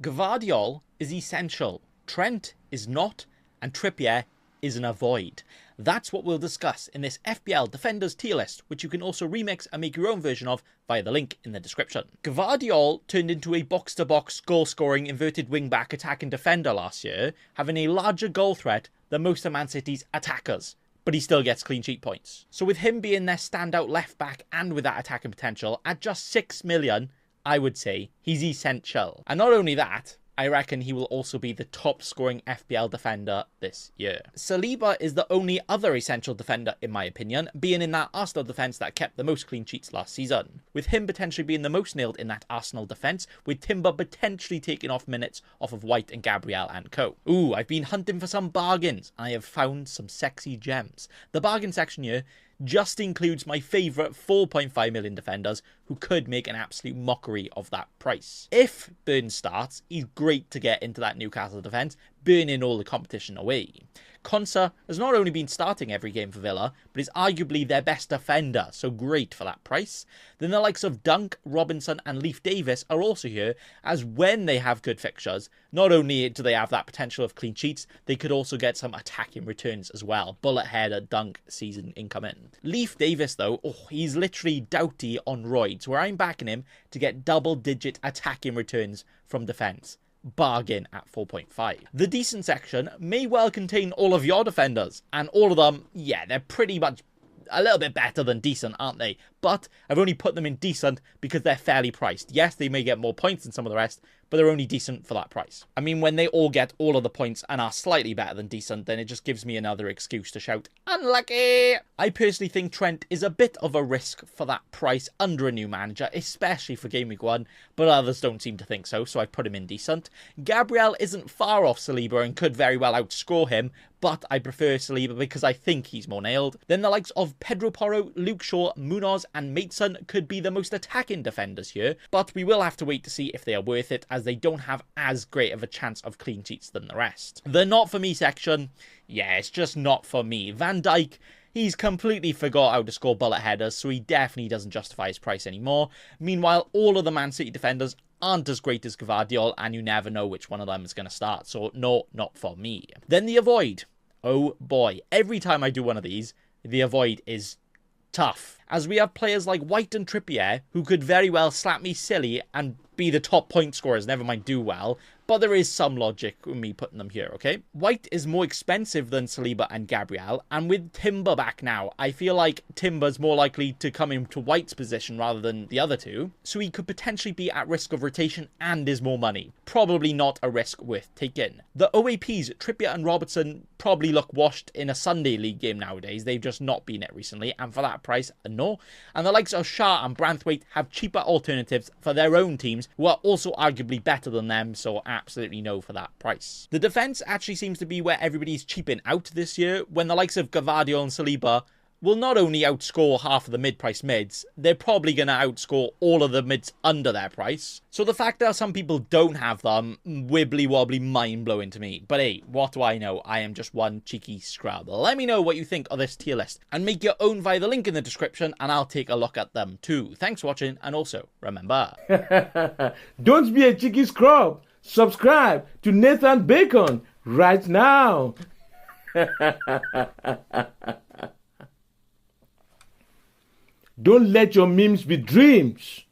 Gvardiol is essential, Trent is not, and Trippier is an avoid. That's what we'll discuss in this FPL Defenders tier list, which you can also remix and make your own version of via the link in the description. Gvardiol turned into a box-to-box goal-scoring inverted wing-back attacking defender last year, having a larger goal threat than most of Man City's attackers, but he still gets clean sheet points. So with him being their standout left-back and with that attacking potential, at just 6 million, I would say he's essential. And not only that, I reckon he will also be the top scoring FPL defender this year. Saliba is the only other essential defender in my opinion, being in that Arsenal defence that kept the most clean sheets last season. With him potentially being the most nailed in that Arsenal defence, with Timber potentially taking off minutes off of White and Gabriel and co. Ooh, I've been hunting for some bargains. I have found some sexy gems. The bargain section here just includes my favourite 4.5 million defenders who could make an absolute mockery of that price. If Burn starts, he's great to get into that Newcastle defence, burning all the competition away. Konsa has not only been starting every game for Villa, but is arguably their best defender, so great for that price. Then the likes of Dunk, Robinson and Leif Davis are also here, as when they have good fixtures, not only do they have that potential of clean sheets, they could also get some attacking returns as well. Bullet header, Dunk, season incoming. Leif Davis though, he's literally Doughty on roids, where I'm backing him to get double-digit attacking returns from defence. Bargain at 4.5. The decent section may well contain all of your defenders, and all of them, yeah, they're pretty much a little bit better than decent, aren't they? But I've only put them in decent because they're fairly priced. Yes, they may get more points than some of the rest, but they're only decent for that price. I mean, when they all get all of the points and are slightly better than decent, then it just gives me another excuse to shout, unlucky! I personally think Trent is a bit of a risk for that price under a new manager, especially for Game Week 1, but others don't seem to think so, so I put him in decent. Gabriel isn't far off Saliba and could very well outscore him, but I prefer Saliba because I think he's more nailed. Then the likes of Pedro Porro, Luke Shaw, Munoz and Maitson could be the most attacking defenders here, but we will have to wait to see if they are worth it, as they don't have as great of a chance of clean sheets than the rest. The not for me section, yeah, it's just not for me. Van Dijk, he's completely forgot how to score bullet headers, so he definitely doesn't justify his price anymore. Meanwhile, all of the Man City defenders aren't as great as Gvardiol, and you never know which one of them is going to start, so no, not for me. Then the avoid. Oh boy, every time I do one of these, the avoid is tough, as we have players like White and Trippier who could very well slap me silly and be the top point scorers, never mind do well, but there is some logic in me putting them here, okay? White is more expensive than Saliba and Gabriel, and with Timber back now, I feel like Timber's more likely to come into White's position rather than the other two, so he could potentially be at risk of rotation and is more money. Probably not a risk worth taking. The OAPs, Trippier and Robertson, probably look washed in a Sunday League game nowadays. They've just not been it recently, and for that price, no. And the likes of Shah and Branthwaite have cheaper alternatives for their own teams, who are also arguably better than them, so absolutely no for that price. The defence actually seems to be where everybody's cheaping out this year, when the likes of Gvardiol and Saliba will not only outscore half of the mid-price mids, they're probably going to outscore all of the mids under their price. So the fact that some people don't have them, wibbly-wobbly mind-blowing to me. But hey, what do I know? I am just one cheeky scrub. Let me know what you think of this tier list, and make your own via the link in the description, and I'll take a look at them too. Thanks for watching, and also, remember... Don't be a cheeky scrub. Subscribe to Nathan Bacon right now. Don't let your memes be dreams.